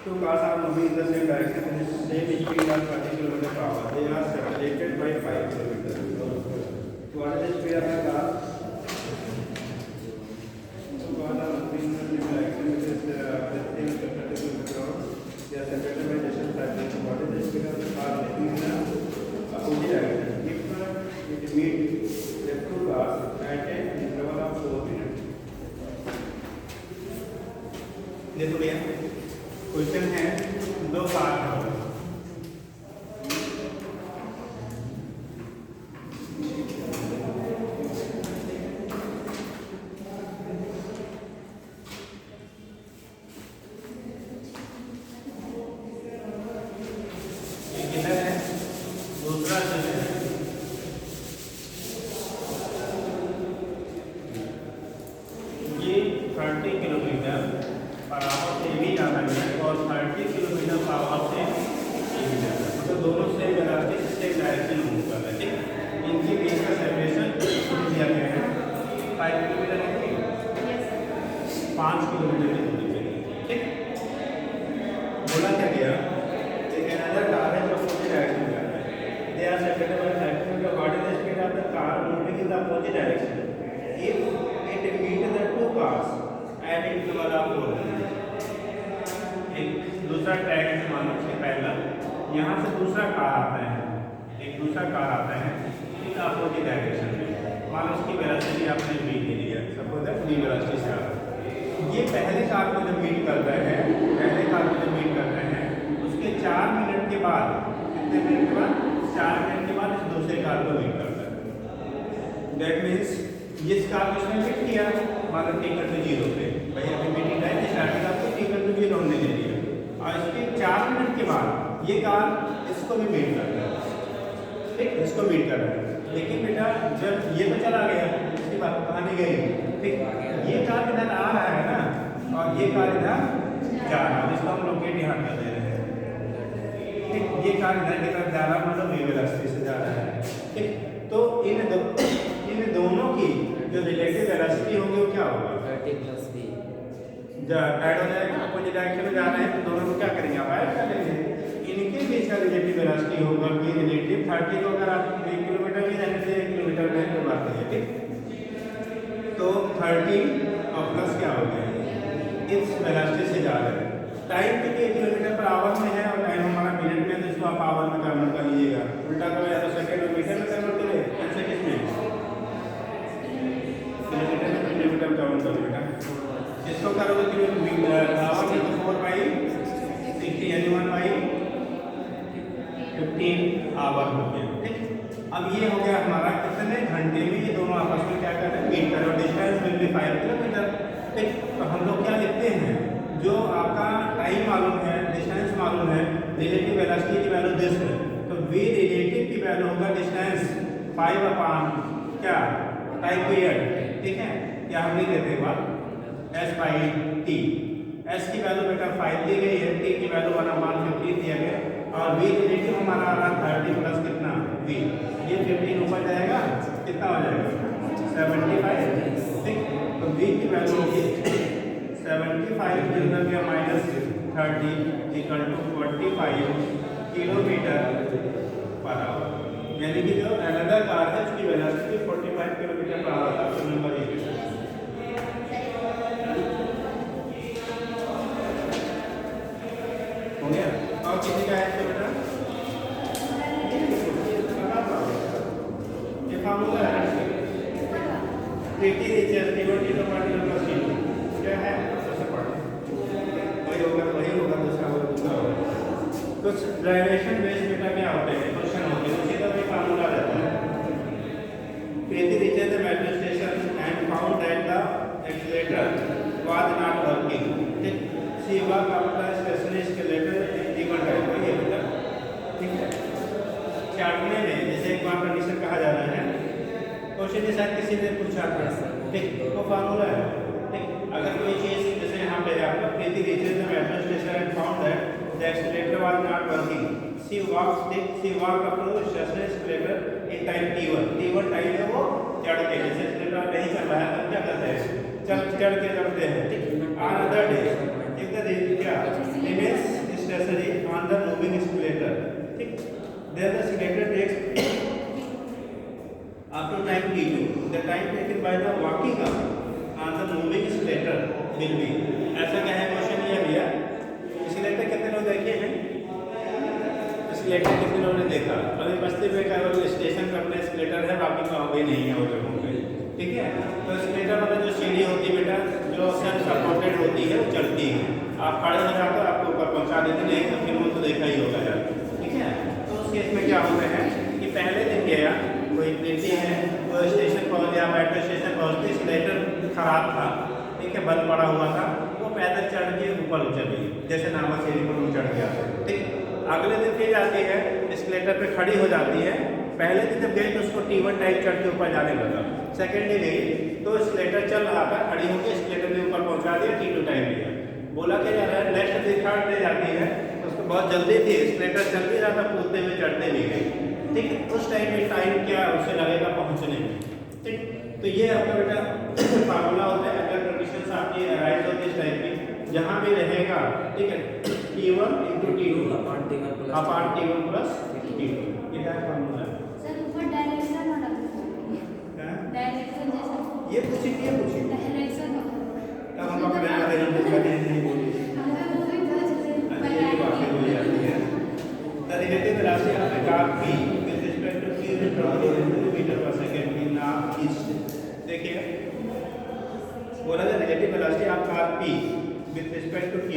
Two cars are moving in the same direction with the same speed as 30 km per hour. They are separated by 5 kilometers. So what is the speed of the car? Two cars are moving in the same direction with the same 30 km per hour. They are separated by distance 5 kilometers. What is the speed of the car moving in the opposite direction? If it meets the two cars at an interval of 4 minutes. देखो भैया question है दो car है किधर है दूसरा जो है ये 30 किलोमीटर पर आवर से भी जाना है और 30 किलोमीटर पर आवर से भी जाना है मतलब दोनों से वेलोसिटी से डायरेक्शन मूव कर रहे हैं ठीक इनके बीच का सेपरेशन दिया गया है 5 किलोमीटर है 5 किलोमीटर की दूरी पे ठीक बोला क्या गया एक अनदर कार है जो अपोजिट डायरेक्शन में जा रहा है they are separated by 5 kilometre what is the speed of the car moving in the opposite direction if it meet the two cars at interval of 4 एक दूसरा ट्रैक है मान लीजिए पहला यहाँ से दूसरा कार आता है एक दूसरा कार आता है एक अपोजिट डायरेक्शन में मान लो उसकी वेलोसिटी आपने v ले लिया सपोज दैट v वेलोसिटी से आ रहा है ये पहले कार को जब मीट कर रहे हैं पहले कार को जब मीट कर रहे हैं उसके 4 मिनट के बाद कितने मिनट के बाद 4 मिनट के बाद इस दूसरे कार को मीट करता है दैट मीन्स जिस कार को इसने मीट किया मान लो टिकट तो 0 पे भाई अभी मीटिंग टाइम से स्टार्टिंग आपको टिकट तो 0 हमने ले लिया और इसके 4 मिनट के बाद ये कार इसको भी मीट कर रहा है ठीक इसको मीट कर रहा है लेकिन बेटा जब ये तो चला गया इसकी बात कहाँ नहीं गई ठीक ये कार इधर आ रहा है ना और ये कार इधर जा रहा है जिसको हम लोकेट यहाँ कर दे रहे हैं ठीक ये कार इधर की तरफ जा रहा है मतलब v वेलोसिटी से जा रहा है ठीक तो इन दोनों की जो रिलेटिव वेलोसिटी होगी वो क्या होगा 30 + v ऐड हो जाएगा अपोजिट डायरेक्शन में जा रहे हैं तो दोनों को क्या करेंगे आप ऐड कर लेंगे इनके बीच का रिलेटिव वेलोसिटी होगा कि रिलेटिव 30 को अगर आप 1 किलोमीटर की रहने से 1 किलोमीटर में करवाते हैं ठीक तो 30 और प्लस क्या हो गया इस वेलोसिटी से जा रहे हैं टाइम क्योंकि 1 किलोमीटर पर आवर में है और टाइम हमारा मिनट में तो इसको आप आवर में कन्वर्ट कर लीजिएगा उल्टा करो या तो सेकंड और मीटर में कन्वर्ट करें कैसे किसमें किलोमीटर में किलोमीटर काउंट करो बेटा इसको करोगे किलोमीटर आवर में तो 4 बाई 60 यानी 1 बाई 15 आवर हो गया ठीक अब ये हो गया हमारा कितने घंटे में ये दोनों आपस में क्या कर रहे हैं मीट कर रहे हैं डिस्टेंस विल बी 5 किलोमीटर ठीक तो हम लोग क्या लिखते हैं जो आपका टाइम मालूम है डिस्टेंस मालूम है रिलेटिव वेलोसिटी की वैल्यू दिस है तो v रिलेटिव की वैल्यू होगा डिस्टेंस 5 अपॉन क्या टाइम पीरियड ठीक है क्या हम लिख देते हैं बात s/t s की वैल्यू बेटा 5 दी गई है t की वैल्यू 1/15 दिया गया और v रिलेटिव हमारा आ रहा 30 प्लस कितना v ये 15 ऊपर जाएगा कितना हो जाएगा 75 ठीक तो v की वैल्यू होगी 75 किलोमीटर के minus 30 equal to 45 kilometre per hour यानी कि जो अनदर कार है उसकी velocity 45 kilometre per hour option number 1 हो गया और किसी का है तो बेटा ये फार्मूला है Preeti richer T1 T2 particle plus T2 क्या है उससे पढ़ो वही होगा दूसरा होगा कुछ डायरेक्शन बेस बेटा क्या होते हैं क्वेश्चन होते हैं उसी का भी फार्मूला रहता है Preeti reached the metro station and found that the accelerator was not working ठीक see work after station escalator given time वही है बेटा ठीक है चार्टने में जैसे एक बार कंडीशन कहा जा रहा है क्वेश्चन के साथ किसी ने पूछा था ठीक वो फार्मूला है ठीक अगर कोई चीज जैसे यहाँ पे आपका Preeti reached the metro station and found that the accelerator was not working she walked up to the station escalator in time t1 time है वो चढ़ के जैसे एक्सीलरेटर नहीं चल रहा है तब क्या करते हैं चढ़ के चढ़ते हैं ठीक अनदर डे एक दिन क्या image stationary on the moving escalator. ठीक, then the escalator takes up to time t2. The time taken by the walking up on the moving escalator will be, ऐसा क्या है क्वेश्चन ये भैया, escalator कितने लोग देखे हैं? escalator कितने लोगों ने देखा? अभी बस्ती में केवल स्टेशन पे अपने escalator है, बाकी का वे नहीं है वो जगहों पे, ठीक है। तो escalator मतलब जो सीढ़ी होती है बेटा, जो सेल्फ सपोर्टेड होती है, वो चलती है, आप खड़े हो जाते हो आपको ऊपर पहुंचा देते, नहीं तो फिर वो तो देखा ही होगा यार, ठीक है। तो उस केस में क्या होता है कि पहले दिन गया कोई बेटी है, वो स्टेशन पहुंच गया, मेट्रो स्टेशन पहुंचते स्लेटर खराब था, ठीक है, बंद पड़ा हुआ था, वो पैदल चढ़ के ऊपर चली, जैसे नामा सीढ़ी पर वो चढ़ गया, ठीक। अगले दिन फिर जाती है, स्लेटर पे खड़ी हो जाती है, पहले दिन जब गई तो उसको T1 टाइप चढ़ के ऊपर जाने लगा, सेकेंड डे गई तो स्लेटर चल रहा था, खड़ी होकर स्लेटर ने ऊपर पहुंचा दिया, T2 टाइप दिया, बोला क्या जा रहा है, नेक्स्ट डे थर्ड डे जाती है, तो उसको बहुत जल्दी थी, स्लेटर चल भी रहा था, कूदते हुए चढ़ते भी गई, ठीक है। उस टाइम में टाइम क्या उसे लगेगा पहुंचने में, ठीक। तो ये आपका बेटा फार्मूला होता है अगर कंडीशंस आपकी अराइज होती है इस टाइप की, जहाँ भी रहेगा, ठीक है, T1 × T2 apart T1 plus T2, ये क्या फार्मूला है सर? ऊपर डायरेक्शन और डायरेक्शन जैसा ये पूछिए, ये पूछिए डायरेक्शन अब हम अपने आधे घंटे का नहीं बोली, हमें वो भी बहुत जल्दी ये बातें हो जाती है। The relative velocity of a car p with respect to q is 20 metre per second की नॉर्थ ईस्ट, देखिए बोला था relative velocity of car p with respect to q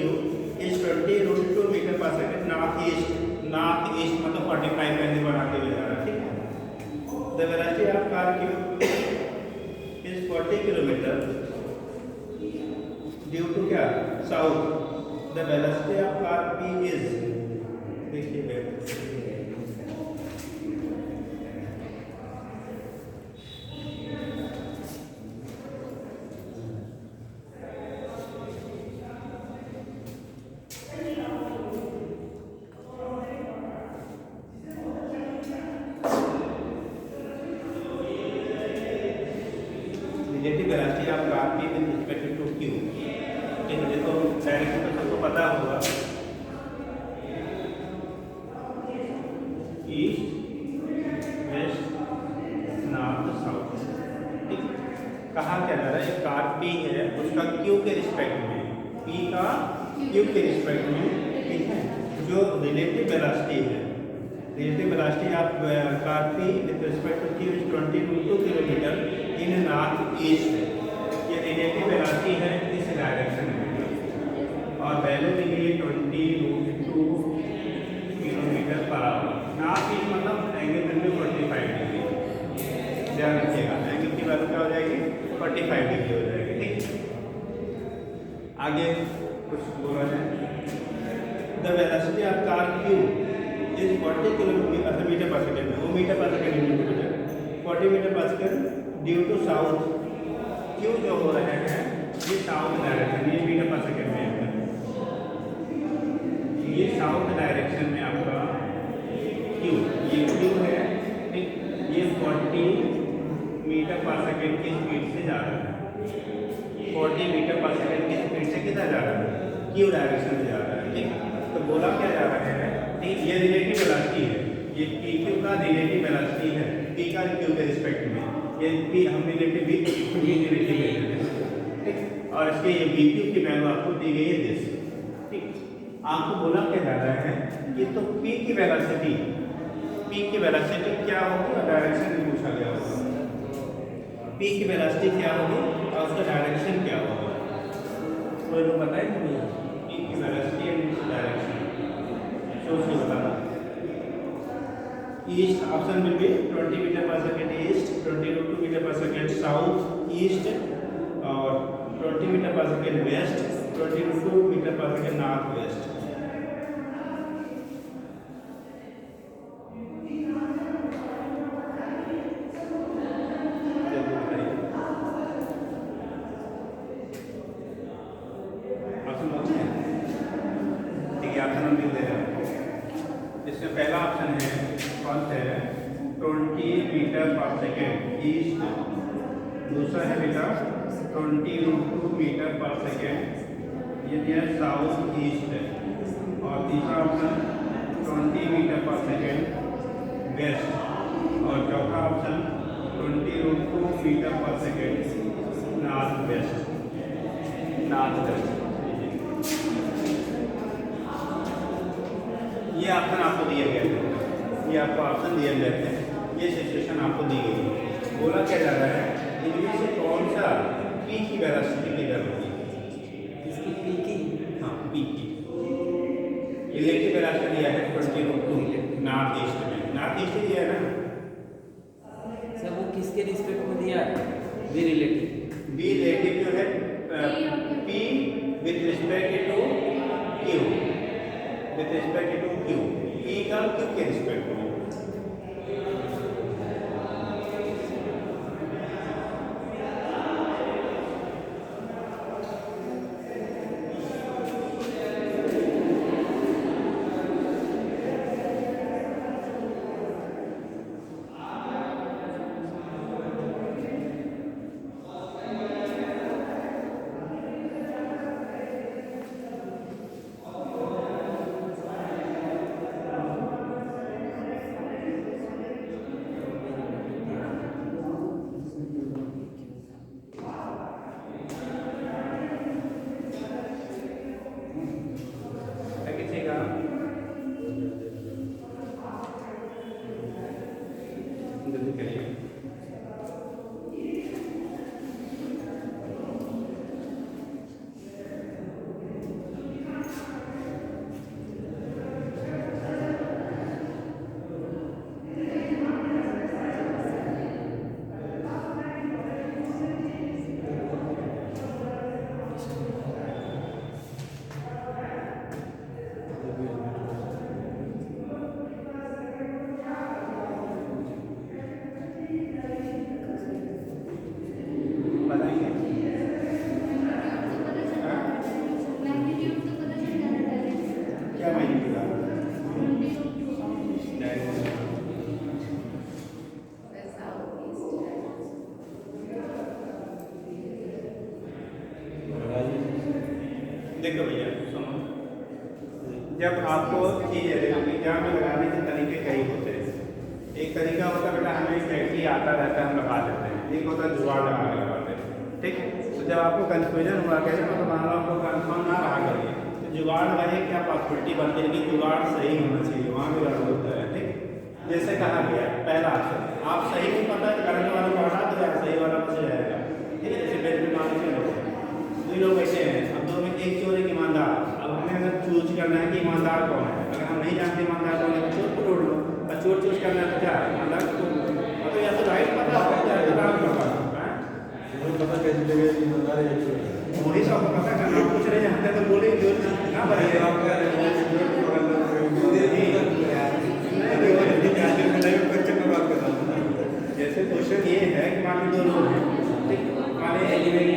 is 20 √2 metre per second north east मतलब 45 का interval आते हुए जा रहा है, ठीक है। The velocity of car q is 40 kilometre due to क्या south, the velocity of car p is, देखिए relative velocity of car p with respect to q, ठीक है। देखो डायरेक्शन तो सबको पता होगा, ईस्ट वेस्ट नॉर्थ साउथ, ठीक। कहा क्या जा रहा है, कार p है उसका q के रिस्पेक्ट में, p का q के रिस्पेक्ट में, ठीक है, जो रिलेटिव वेलोसिटी है, relative velocity of car p with respect to q is 20 √2 kilometre in north east, ये रिलेटिव वेलोसिटी है इस डायरेक्शन में, और वैल्यू दी गई 20 √2 kilometre per our, north east मतलब एंगल बिल्कुल 45 डिग्री, ध्यान रखिएगा एंगल की वैल्यू क्या हो जाएगी 45 डिग्री हो जाएगी, ठीक। आगे कुछ बोला जाए, the velocity of car q is 40 kilometre per second, वो metre per second metre 40 metre per second due to south, q जो हो रहे हैं ये साउथ डायरेक्शन, ये मीटर पर सेकंड में है, ये साउथ डायरेक्शन में आपका q, ये q है, ठीक, ये 40 मीटर पर सेकंड की स्पीड से जा रहा है, 40 मीटर पर सेकंड की स्पीड से कितना जा रहा है, q डायरेक्शन में जा रहा है, ठीक। तो बोला क्या जा रहा है, ठीक, ये रिलेटिव वेलोसिटी है, ये pq का रिलेटिव वेलोसिटी है, p का q के रिस्पेक्ट में, ये p हम रिलेटिव v रिलेटिव है, ठीक, और इसके ये vq की वैल्यू आपको दी गई है दिस, ठीक। आपको बोला क्या जा रहा है कि तो p की वेलोसिटी क्या होगी और डायरेक्शन भी पूछा गया होगा, p की वेलोसिटी क्या होगी और उसका डायरेक्शन क्या होगा, कोई लोग बताएंगे भैया p की वेलोसिटी एंड डायरेक्शन, सोच के बताना। East option will be 20 metre per second east, 20 √2 metre per second south east, और 20 metre per second west, 20 √2 metre per second north west. इसमें पहला ऑप्शन है कौन सा है 20 मीटर पर सेकेंड ईस्ट, दूसरा है बेटा 20 √2 मीटर पर सेकेंड, ये दिया साउथ ईस्ट है, और तीसरा ऑप्शन 20 मीटर पर सेकेंड वेस्ट, और चौथा ऑप्शन 20√2 मीटर पर सेकेंड नॉर्थ वेस्ट। ये ऑप्शन आपको दिए गए थे, ये आपको ऑप्शन दिए गए थे, ये सिचुएशन आपको दी गई है। बोला क्या जा रहा है, इनमें से कौन सा पी की वेलोसिटी किधर होगी? इसकी पी की, हाँ पी की रिलेटिव वेलोसिटी दिया है 20√2 नॉर्थ ईस्ट में, नॉर्थ ईस्ट दिया है ना सब वो किसके रिस्पेक्ट में दिया है? बी रिलेटिव, बी रिलेटिव जो है P with respect to Q, with respect to Q, P का क्यू के रिस्पेक्ट में। देखो भैया सुनो, जब आपको चीज़ें देखोगे जहाँ पे लगाने के तरीके कई होते हैं। एक तरीका होता है बेटा हमें बैटरी आता रहता है हम लगा देते हैं, एक होता है जुगाड़ लगा के लगाते हैं, ठीक। तो जब आपको कन्फ्यूजन हुआ कैसे तो मान लो आपको कन्फर्म ना रहा करिए तो जुगाड़ वाले क्या पॉसिबिलिटी बनती है कि जुगाड़ सही होना चाहिए, वहाँ भी गलत होता है, ठीक। जैसे कहा गया पहला ऑप्शन आप सही नहीं पता है करंट वाले को हटा दो, सही वाला बच जाएगा, ठीक है। जैसे बैटरी मान लीजिए दो लोग बैठे हैं, अब दो में एक चोर एक ईमानदार, अब हमें अगर चूज करना है कि ईमानदार कौन है, अगर हम नहीं जानते ईमानदार कौन है तो चोर को ढूंढ लो, और चोर चूज करना है तो क्या ईमानदार को ढूंढ लो। अब तो या तो राइट पता हो या तो रॉन्ग पता हो, पता कैसे लगेगा कि ईमानदार है या चोर है? वही सब पता करना, पूछ रहे हैं तो बोले जो ना बताइए आप क्या जैसे क्वेश्चन ये है कि मान लो दो लोग हैं, ठीक, मान लीजिए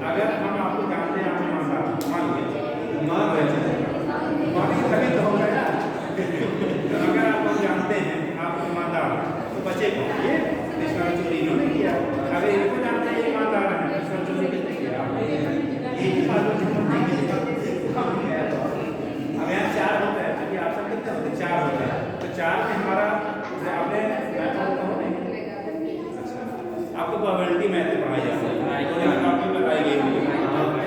अगर हम आपको जानते हैं आप ईमानदार मान लीजिए तभी तो होगा ना। अगर आप जानते हैं आप ईमानदार तो बचे को ये इसका चोरी इन्होंने किया, अगर इनको जानते हैं ईमानदार है इसका चोरी किसने किया, एक ही बात अब यहाँ चार होता है क्योंकि आप सब कितने होते हैं चार होता है, तो चार में हमारा आपने आपको प्रोबेबिलिटी मेथड पढ़ाई जाती है, आपको बताई गई होगी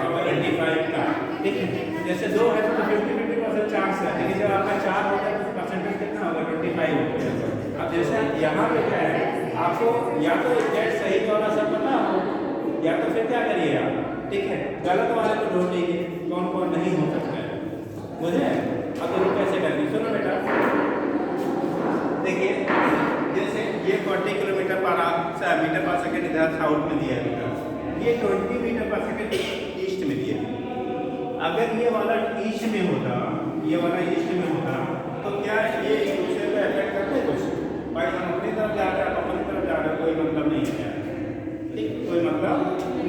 प्रोबेबिलिटी 5 का, ठीक है। जैसे दो है तो 50-50% चांस है, लेकिन जब आपका चार होता है तो परसेंटेज कितना होगा 25 होगा। अब जैसे यहाँ पे क्या है आपको या तो एग्जैक्ट सही वाला सब पता हो या तो फिर क्या करिए आप, ठीक है, गलत वाले को ढूंढ लीजिए कौन कौन नहीं हो सकता है, मुझे अब ये कैसे करनी। सुनो बेटा देखिए जैसे ये 40 किलोमीटर पर सेकेंड इधर साउथ में दिया है, ये 20 मीटर पर सेकेंड ईस्ट में दिया है। अगर ये वाला ईस्ट में होता, ये वाला ईस्ट में होता तो क्या ये एक दूसरे को अफेक्ट करते कुछ, भाई हम अपनी तरफ जा रहे हैं आप अपनी तरफ जा रहे हैं, कोई मतलब नहीं है, ठीक, कोई मतलब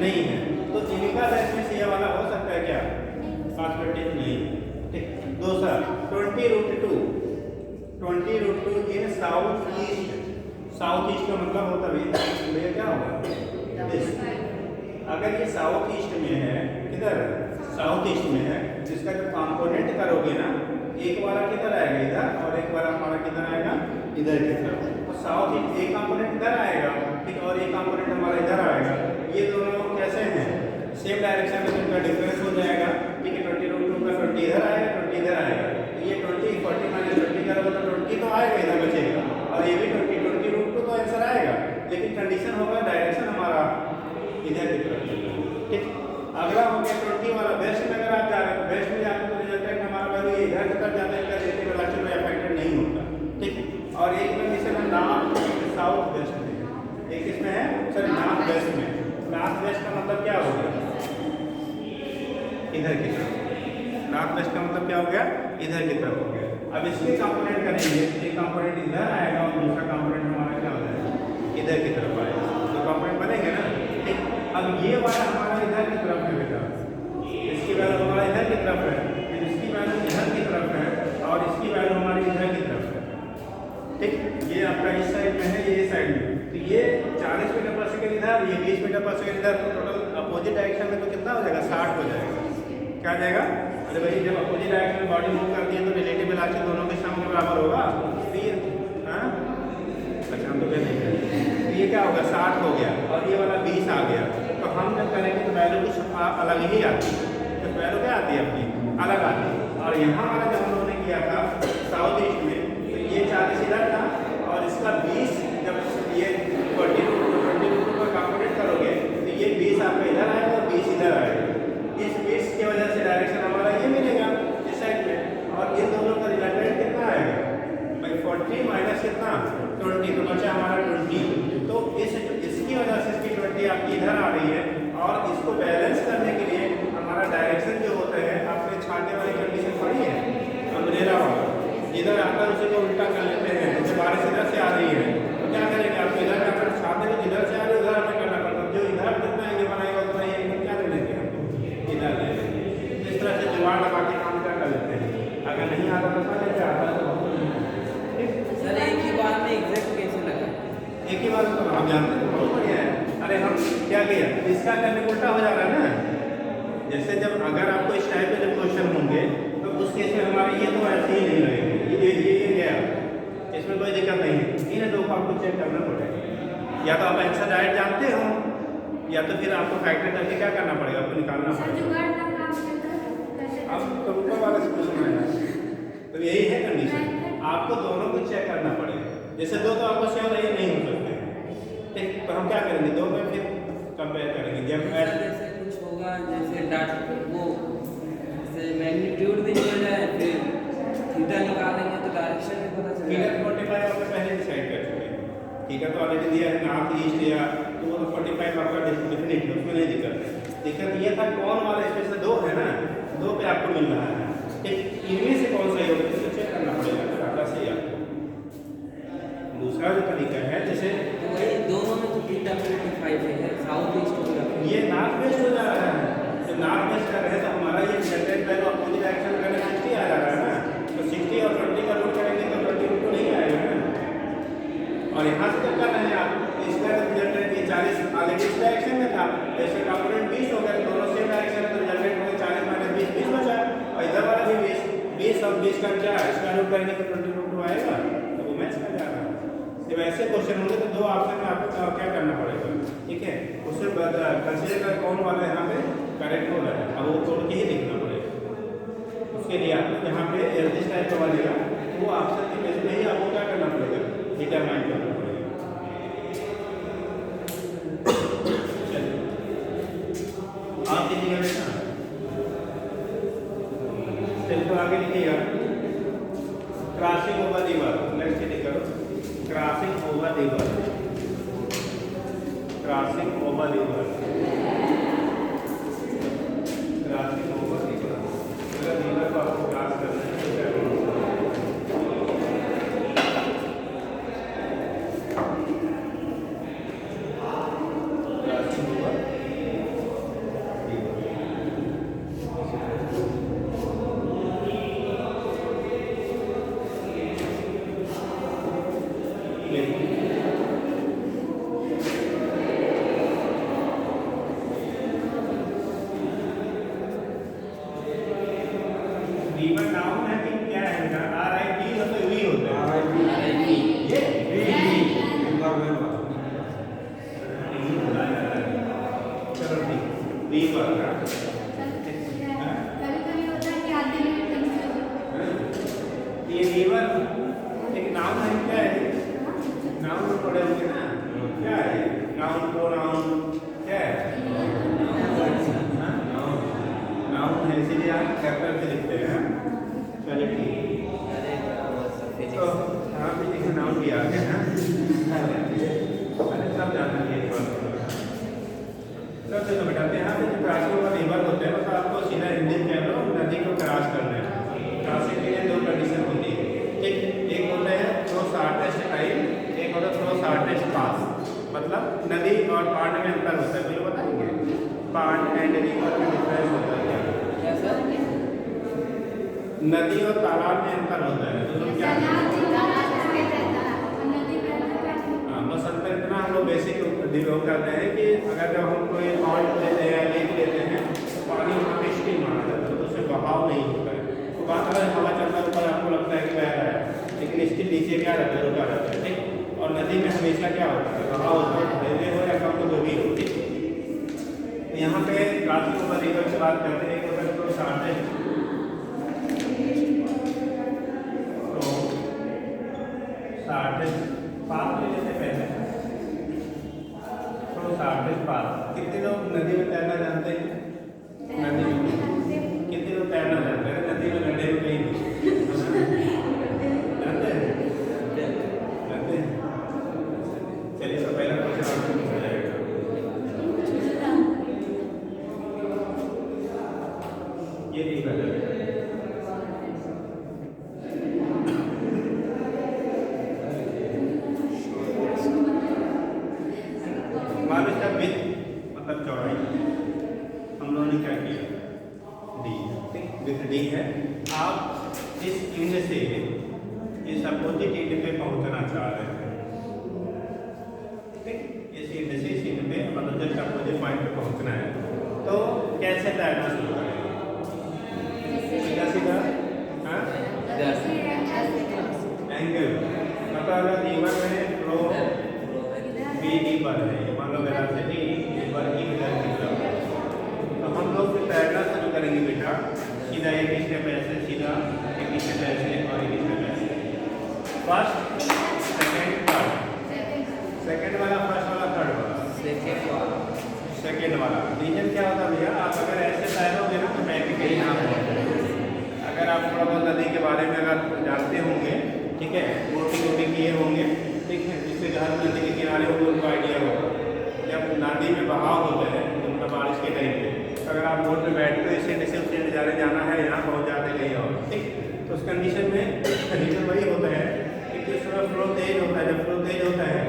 नहीं है। तो इनका इसमें से ये वाला हो सकता है क्या, पॉसिबिलिटी नहीं, ठीक। दूसरा 20√2 इन साउथ ईस्ट, साउथ ईस्ट का मतलब होता है क्या होगा, अगर ये साउथ ईस्ट में है, किधर साउथ ईस्ट में है, जिस इसका जो कंपोनेंट करोगे ना, एक वाला किधर आएगा इधर, और एक वाला हमारा किधर आएगा इधर की तरफ। तो साउथ ईस्ट एक कंपोनेंट इधर आएगा, ठीक, और एक कंपोनेंट हमारा इधर आएगा। ये दोनों कैसे हैं, सेम डायरेक्शन में इनका डिफरेंस हो जाएगा, ठीक है। 20√2 का 20 इधर आएगा, 20 इधर आएगा। तो ये 20 40 माइनस 20 करोगे तो 20 तो आएगा, इधर बचेगा, और ये भी 20√2 तो आंसर आएगा। लेकिन कंडीशन होगा डायरेक्शन हमारा इधर की तरफ, ठीक। अगला हो गया 20 वाला, वेस्ट में अगर आप जा रहे हो, वेस्ट में जाकर तो रिजल्टेंट हमारा वैल्यू ये इधर की तरफ जाता है, इधर रिलेटिव वेलोसिटी में अफेक्टेड नहीं होता, ठीक। और एक कंडीशन है नॉर्थ साउथ वेस्ट में, एक इसमें है सर नॉर्थ वेस्ट में। नॉर्थ वेस्ट का मतलब क्या हो गया, इधर की तरफ। नॉर्थ वेस्ट का मतलब क्या हो गया, इधर की तरफ हो गया। अब इसके कंपोनेंट करेंगे, एक कंपोनेंट इधर आएगा और दूसरा कंपोनेंट हमारा क्या हो जाएगा, इधर की तरफ आएगा। तो कंपोनेंट बनेंगे ना, ठीक। अब ये वाला हमारा इधर की तरफ है बेटा, इसकी वैल्यू हमारा इधर की तरफ है, फिर इसकी वैल्यू इधर की तरफ है, और इसकी वैल्यू हमारी इधर की तरफ है, ठीक। ये आपका इस साइड में है, ये इस साइड में। तो ये 40 मीटर पर सेकेंड इधर, ये 20 मीटर पर सेकेंड इधर, तो टोटल अपोजिट डायरेक्शन में तो कितना हो जाएगा, 60 हो जाएगा। क्या आ जाएगा, अरे भाई जब अपोजिट डायरेक्शन में बॉडी मूव करती है तो रिलेटिव वेलोसिटी दोनों के सम के बराबर होगा। तो ये हाँ अच्छा, हम तो कहते हैं तो ये क्या होगा, 60 हो गया, और ये वाला 20 आ गया। तो हम जब करेंगे तो वैल्यू कुछ अलग ही आती है, तो वैल्यू क्या आती है अपनी, अलग आती है। और यहाँ वाला जब हम लोगों ने किया था साउथ ईस्ट में, तो ये 40 इधर था, और इसका 20 जब ये 20√2 का कंपोनेंट करोगे तो ये 20 आपका इधर आएगा और 20 इधर आएगा। इस 20 की वजह से डायरेक्शन हमारा ये मिलेगा इस साइड में, और इन दोनों का रिजल्टेंट कितना आएगा भाई, 40 माइनस कितना 20, तो बचा हमारा 20। तो इसकी वजह से इसकी 20 आपकी इधर आ रही है, और इसको बैलेंस करने के लिए हमारा डायरेक्शन जो होता है, आपने छाटे वाली कंडीशन पढ़ी है, अम्ब्रेला वाला, इधर आकर उसे को उल्टा कर लेते हैं। जैसे बारिश इधर से आ रही है तो क्या करेंगे, आप इधर आकर छाते में इधर से आ रही है, उधर हमें करना पड़ता है। जो इधर जितना ये बनाएगा उतना ये क्या कर लेंगे, इधर ले लेंगे। इस तरह से जुगाड़ लगा के काम क्या कर लेते हैं। अगर नहीं आता तो कर लेते, आता है तो ठीक। सर एक ही बार में एग्जैक्ट कैसे लगा, एक ही बार तो हम जानते हैं, बहुत बढ़िया है। अरे हम क्या किया, इसका करने उल्टा हो जा रहा है ना। जैसे जब अगर आपको इस टाइप के जब क्वेश्चन होंगे तो उस केस में हमारे ये तो ऐसे ही नहीं लगेंगे, ये गया, इसमें कोई दिक्कत नहीं है। इन दो को आपको चेक करना पड़ेगा, या तो आप आंसर डायरेक्ट जानते हो, या तो फिर आपको फैक्टर करके क्या करना पड़ेगा, आपको निकालना सर पड़ेगा। जुगाड़ का काम करता है, अब तो ऊपर वाले से पूछना है, तो यही है कंडीशन, आपको दोनों को चेक करना पड़ेगा। जैसे दो तो आपको सेम नहीं हो सकते, ठीक। तो हम क्या करेंगे, दो में फिर कंपेयर करेंगे। जब जैसे कुछ होगा, जैसे वो जैसे मैग्नीट्यूड भी दिया जाए, फिर थीटा निकालेंगे तो डायरेक्शन भी पता चलेगा। 45 आपने पहले डिसाइड कर चुके हैं, ठीक है। तो ऑलरेडी दिया है नॉर्थ ईस्ट या, तो वो तो 45 आपका डेफिनेट है, उसमें नहीं दिक्कत है। दिक्कत ये था कौन वाला, इसमें से दो है ना, दो पे आपको मिल रहा है, ठीक। इनमें से कौन सही होगा इसको चेक करना पड़ेगा, तो डाटा सही आपको। दूसरा जो तरीका है, जैसे तो वही दोनों में तो थीटा 45 है, साउथ ईस्ट हो गया, ये नॉर्थ वेस्ट हो जा रहा है। जब नॉर्थ वेस्ट कर रहे हैं तो हमारा ये रिजल्टेंट वैल्यू अपोजिट डायरेक्शन में 60 आ जा रहा है ना, तो 60 और 20 का रूट करेंगे तो 20√2 नहीं आएगा ना। और यहाँ से जब कर रहे हैं आप, इसका रिजल्टेंट ये 40 ऑलरेडी इस डायरेक्शन में था, इसका कंपोनेंट 20 हो गया, दोनों सेम डायरेक्शन में, तो रिजल्टेंट हो गया 40 माइनस 20, 20 बचा, और इधर वाला भी 20 और 20 का क्या, इसका रूट करेंगे तो 20√2 आएगा, तो वो मैच कर जा रहा है। जब ऐसे क्वेश्चन होंगे तो दो ऑप्शन में आपको क्या करना पड़ेगा, ठीक है। उससे कंसीडर कर कौन वाला यहाँ पे करेक्ट हो रहा है, अब वो तोड़ के ही देखना पड़ेगा। उसके लिए आपको यहाँ पे जिस टाइप का बनेगा वो ऑप्शन के बेस पे ही आपको क्या करना पड़ेगा, डिटरमाइन करना पड़ेगा। चलिए आप कीजिएगा बेटा, चलिए तो आगे लिखिएगा, क्रॉसिंग ओवर दीवार, नेक्स्ट चीज करो, क्रॉसिंग ओवर दीवार, क्रॉसिंग ओवर दीवार, क्रॉसिंग ओवर दीवार। अगर दीवार को आपको क्रॉस करना है तो क्या करेंगे, क्रॉसिंग ओवर रिवर नाउन है कि क्या है बेटा? RIV या तो V होता है? RIV ये चलो ठीक, रिवर का कभी-कभी होता है कि आधे में कंफ्यूज ये रिवर एक नाउन है, क्या है? नाउन में पढ़े होंगे ना, क्या है? नाउन प्रोनाउन क्या है? नाउन है, इसीलिए आप कैपिटल से लिखते हैं। चलिए ठीक, तो यहाँ पे देखिए नाउन भी आ गया है। अरे सब जानना चाहिए इस बात को। सब चलो बेटा, तो यहाँ पे जो क्रॉसिंग वाला रिवर होता है मतलब आपको सीधा हिंदी में कह लो नदी को क्रॉस करना है। क्रॉसिंग के लिए दो कंडीशन होती है, ठीक? एक होता है थ्रो शॉर्टेस्ट टाइम, एक होता है थ्रो शॉर्टेस्ट पास। मतलब नदी और पार्ट में अंतर होता है, बिल्कुल बताएंगे पार्ट एंड रिवर में डिफरेंस होता है क्या सर? नदी और तालाब में अंतर होता है, दोनों क्या है? हाँ, बस अंतर इतना हम लोग बेसिक डिवेलप करते हैं कि अगर जब हम कोई पॉइंट लेते हैं, लेक लेते हैं, तो पानी वहाँ पे स्टीम माना जाता है, तो उसमें बहाव नहीं होता है। तो बात अगर हवा चलता है ऊपर आपको लगता है कि बह रहा है, लेकिन स्टिल नीचे क्या रहता है? रुका रहता है, ठीक? और नदी में हमेशा क्या होता है? बहाव होता है, धीरे हो या कम तो भी हो, ठीक? तो यहाँ पे क्रॉसिंग ओवर रिवर की बात करते हैं, एक होता है तो शॉर्टेस्ट पास में जैसे पहले तो शॉर्टेस्ट पास। कितने लोग नदी में तैरना जानते हैं? नदी में कितने लोग तैरना जानते हैं? नदी में गड्ढे में कहीं जानते हैं? जानते हैं? चलिए, तो पहला क्वेश्चन आपको पूछा जाएगा। ये नहीं पता मतलब चौड़ाई हम लोगों ने क्या किया? डी, ठीक? विथ डी है। आप इस इंड से इस अपोजिट इंड पे पहुंचना चाह रहे हैं, ठीक? इस इंड से इस इंड पे मतलब जस्ट अपोजिट पॉइंट पे पहुंचना है, तो कैसे तैरना शुरू करेंगे? सीधा सीधा, हाँ? एंगल मतलब अगर रिवर में फ्लो बी पर है, मान लो वेलोसिटी रिवर की इधर की तरफ, तो हम लोग तैरना शुरू करेंगे बेटा। सीधा एक स्टेप ऐसे, सीधा एक स्टेप ऐसे और एक स्टेप ऐसे। First, second, third. सेकंड वाला, फर्स्ट वाला, थर्ड वाला, सेकंड वाला। रीजन क्या होता है भैया? आप अगर ऐसे तैरोगे ना तो बैक के यहाँ पर, अगर आप थोड़ा बहुत नदी के बारे में अगर जानते होंगे, ठीक है, बोटिंग वोटिंग किए होंगे, ठीक है, जिससे घर नदी के किनारे हो उनको आइडिया होगा। जब नदी में बहाव होता है मतलब बारिश के टाइम पे, अगर आप बोट में बैठते हो इससे से उससे जाना है, यहाँ पहुँच जाते कहीं और, ठीक? तो उस कंडीशन में रीजन वही होता है कि जिस समय फ्लो तेज होता है, जब फ्लो तेज होता है,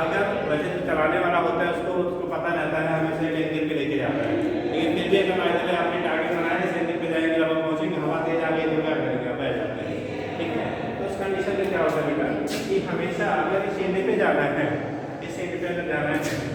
अगर वैसे जो चलाने वाला होता है उसको पता रहता है हमेशा एक एंगल पे लेके जाता है, लेकिन फिर भी अगर आइडिया आपने टारगेट बनाया इस एंगल पे जाएंगे, जब आप पहुँचेंगे हवा तेज आ गई तो क्या करेंगे? बह जाते हैं, ठीक है? तो उस कंडीशन में क्या होता है बेटा कि हमेशा अगर इस एंड पे जाना है, इस एंड पे अगर जाना है,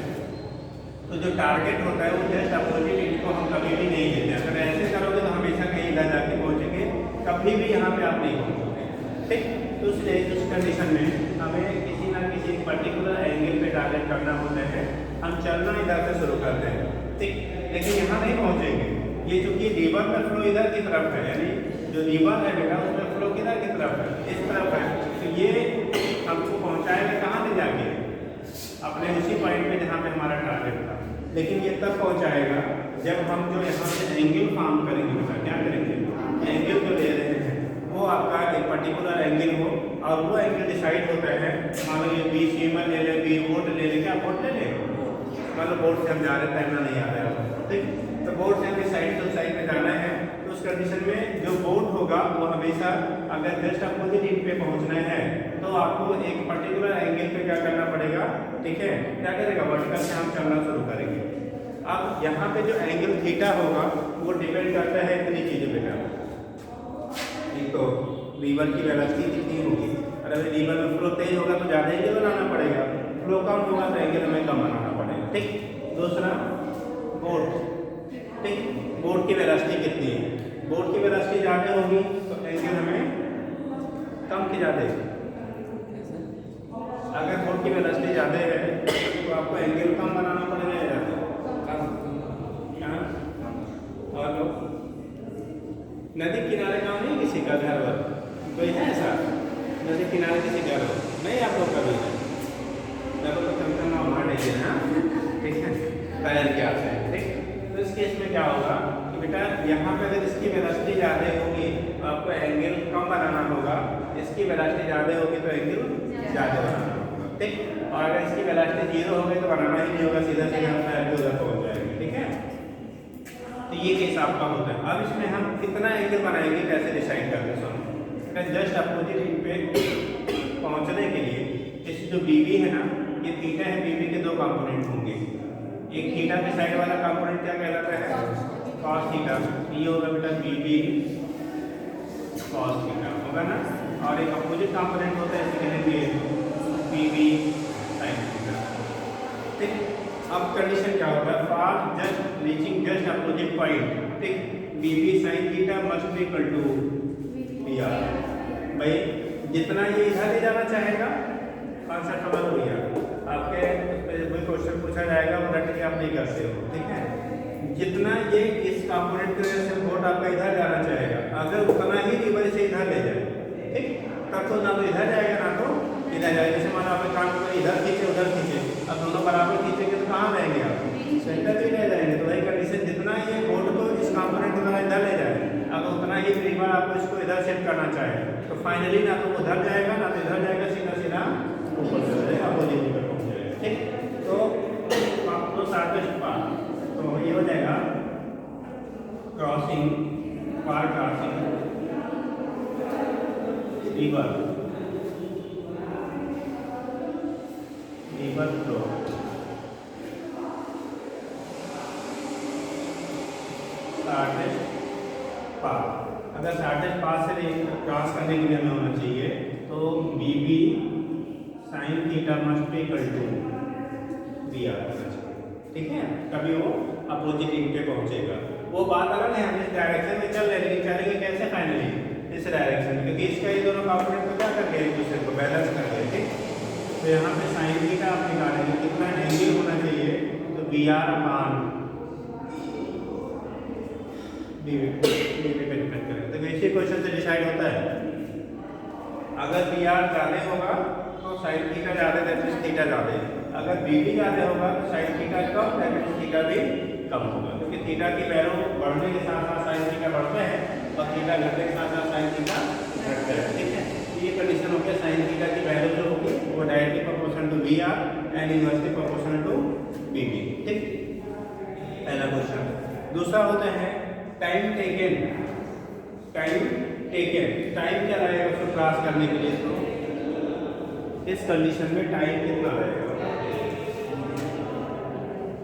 तो जो टारगेट होता है वो जस्ट अपोजिट इंड को हम कभी भी नहीं लेते। अगर ऐसे करोगे तो हमेशा कहीं इधर जाके पहुँचेंगे, कभी भी यहाँ पे आप नहीं पहुँचोगे, ठीक? तो उस कंडीशन में हमें किसी ना किसी पर्टिकुलर एंगल पे टारगेट करना होता है। हम चलना इधर से शुरू करते हैं, ठीक? लेकिन यहाँ नहीं पहुँचेंगे, ये चूँकि रिवर में फ्लो इधर की तरफ है, यानी जो रिवर है बेटा उसमें फ्लो किधर की तरफ है? इस तरफ है। तो ये हमको पहुँचाएगा कहाँ ले जाके? अपने उसी पॉइंट पे जहाँ पे हमारा टारगेट था। लेकिन ये तब पहुँचाएगा जब हम जो यहाँ से एंगल फॉर्म करेंगे बेटा, क्या करेंगे? एंगल जो ले रहे हैं वो आपका एक पर्टिकुलर एंगल हो, और वो एंगल डिसाइड होता है, मान लो ये बी सीमर ले ले, बी वोट ले ले, क्या वोट ले ले, मतलब बोर्ड से हम जा रहे हैं, तैरना नहीं आ रहा है, ठीक? तो बोर्ड से हमें साइड टू साइड में जाना है, तो उस कंडीशन में जो बोर्ड होगा वो हमेशा अगर जस्ट अपोजिट इंड पे पहुंचना है तो आपको एक पर्टिकुलर एंगल पे क्या करना पड़ेगा, ठीक है? क्या करेगा? वर्टिकल से हम चलना शुरू करेंगे। अब यहाँ पे जो एंगल थीटा होगा वो डिपेंड करता है इतनी चीज़ों पे। एक तो रिवर की वेलोसिटी कितनी होगी, अगर रिवर में फ्लो तेज होगा तो ज़्यादा एंगल बनाना पड़ेगा, फ्लो कम होगा तो एंगल हमें कम बनाना पड़ेगा, ठीक? दूसरा बोट, ठीक? बोट की वेलोसिटी कितनी है? बोट की वेलोसिटी ज़्यादा होगी तो ज़्यादा है, कैसे? अगर बोट की वेलोसिटी ज़्यादा है तो आपको एंगल कम बनाना पड़ेगा कम यहाँ। और नदी किनारे गाँव नहीं किसी का घर वर कोई है ऐसा? नदी किनारे किसी घर हो नहीं आप लोग कभी चलो तो कम कम वहाँ नहीं है, ठीक है, तैर के आते हैं, ठीक। तो इस केस में क्या होगा कि बेटा यहाँ पे अगर इसकी वेलोसिटी ज़्यादा होगी तो आपको एंगल कम बनाना होगा, इसकी वेलोसिटी ज़्यादा होगी तो एंगल ज़्यादा बनाना होगा, ठीक। और अगर इसकी वेलोसिटी 0 हो गई तो बनाना ही नहीं होगा, सीधा सीधा तैर के उधर पहुँच जाएंगे, ठीक है। तो ये केस आपका होता है। अब इसमें हम कितना एंगल बनाएंगे कैसे डिसाइड करते हैं? जस्ट अपोजिट इन पे पहुंचने के लिए इस जो बीबी है ना, ये थीटा है, बीबी के दो कंपोनेंट होंगे। एक थीटा के साइड वाला कंपोनेंट क्या कहलाता है? cos theta. ये होगा बेटा बीबी cos थीटा होगा ना, और एक अपोजिट कंपोनेंट होता है इसे कहेंगे बीबी sin थीटा, ठीक। अब कंडीशन क्या होगा? For just reaching just opposite point, ठीक, B B sin theta must be equal to B R. भाई जितना ये इधर ले जाना चाहेगा, कॉन्सेप्ट समझ हो गया आपके, कोई क्वेश्चन पूछा जाएगा वो रट के आप नहीं करते हो, ठीक है। जितना ये इस कंपोनेंट की वजह से वोट आपका इधर जाना चाहेगा, अगर उतना ही रिवर्स से इधर ले जाए, ठीक, तब तो ना तो इधर जाएगा ना तो इधर जाएगा। जैसे मानो आप काम को इधर खींचे उधर खींचे, अब दोनों बराबर खींचेंगे तो कहाँ रहेंगे आप? सेंटर पे ले जाएंगे। तो वही कंडीशन, जितना ये वोट को इस कंपोनेंट को इधर ले जाए, अगर उतना ही रिवर आपको इसको इधर सेट करना चाहे तो फाइनली ना तो उधर जाएगा ना तो इधर जाएगा, सीधा सीधा ऊपर चला जाएगा, अपोजिट पर पहुंच जाएगा, ठीक। तो आपको शॉर्टेस्ट पाथ तो ये हो जाएगा क्रॉसिंग, पार crossing river, river flow, shortest path. अगर शॉर्टेस्ट पाथ से क्रॉस करने के लिए हमें होना चाहिए तो B B sine theta must be equal to B R होना चाहिए, ठीक है, तभी वो अपोजिट इन पे पहुंचेगा। वो बात अलग है, हम इस डायरेक्शन में चल रहे हैं लेकिन चलेंगे कैसे? फाइनली इस डायरेक्शन में, क्योंकि इसका ये दोनों कंपोनेंट को क्या कर गए, एक दूसरे को बैलेंस कर गए, ठीक। तो यहाँ पे साइन थीटा आप निकालेंगे, कितना एंगल होना चाहिए? तो बी आर अपान तो इसी क्वेश्चन से डिसाइड होता है। अगर बी आर ज़्यादा होगा तो साइन थीटा ज़्यादा दैट थीटा ज़्यादा, अगर बी भी ज़्यादा होगा तो sine theta come that theta भी कम होगा, क्योंकि थीटा की वैल्यू बढ़ने के साथ साथ साइन थीटा बढ़ता है और थीटा घटने के साथ साथ साइन थीटा घटता है, ठीक है। ये कंडीशन हो गया, साइन थीटा की वैल्यू जो होगी वो directly proportional to B R and inversely proportional to B B, ठीक, पहला क्वेश्चन। दूसरा होता है time taken, time taken, time क्या लगेगा उसको क्रॉस करने के लिए? तो इस कंडीशन में टाइम कितना लगेगा?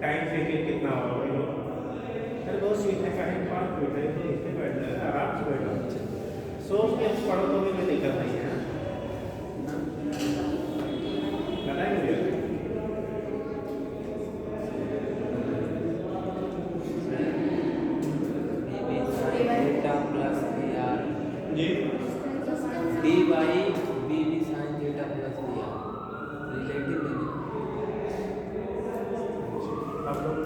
टाइम टेकन कितना होगा? अरे बहुत सीधे का है, 5 मिनट है तो इससे बैठ जाएगा, आराम से बैठो, सोच के पढ़ो तो भी कोई दिक्कत नहीं है, बताएंगे जी D by B B sine theta plus B R relative आप लोग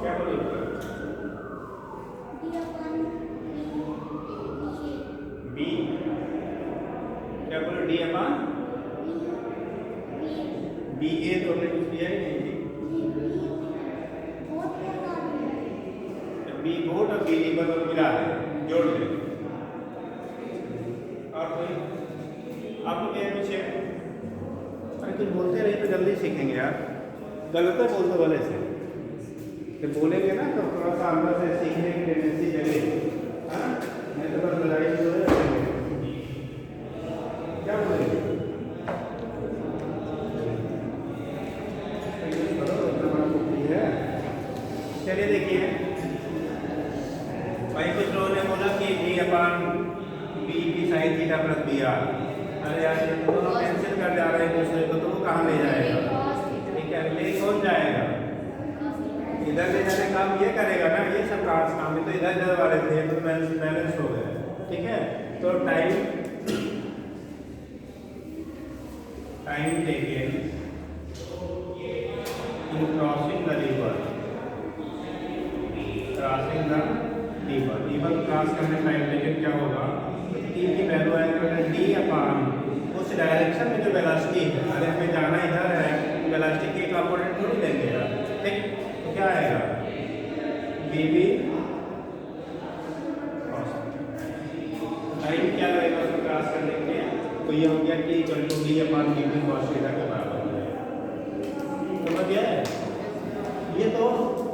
क्या बोलिए? बी क्या बोले? डी अपान बी ए तो हमने कुछ दिया ही नहीं थी, बी वोट और बी रिवर को मिला दे, जोड़ दे। और कोई आप लोग क्या पीछे? अरे कुछ बोलते रहे तो जल्दी सीखेंगे यार, गलत है बोलते वाले से, जब बोलेंगे ना तो थोड़ा सा अंदर से सीखने की टेंडेंसी जगह, हाँ, नहीं तो बस लड़ाई शुरू हो जाएगी। क्या बोलेंगे? इतना बड़ा कुछ है। चलिए देखिए भाई, कुछ लोगों ने बोला कि बी अपान बी की sine theta plus B R, अरे यार ये तो दोनों कैंसिल कर जा रहे हैं दूसरे को, तो वो कहाँ ले जाएगा? ठीक है, ले कौन जाएगा? इधर ले जाने काम ये करेगा ना, ये सब काम है, तो इधर वाले थे तो बैलेंस हो गए, ठीक है। तो time taken in crossing the river, river cross करने टाइम टेकन क्या होगा, टी की वैल्यू आएगा डी अपॉन उस डायरेक्शन में जो वेलोसिटी है, अगर हमें जाना इधर है वेलोसिटी के कंपोनेंट थोड़ी लेंगे यार, ठीक। तो क्या आएगा वी टाइम क्या लगेगा उसको क्रॉस करने के लिए, तो ये हो गया T equal to D upon V B cos theta के बराबर हो जाएगा। समझ गया है? ये तो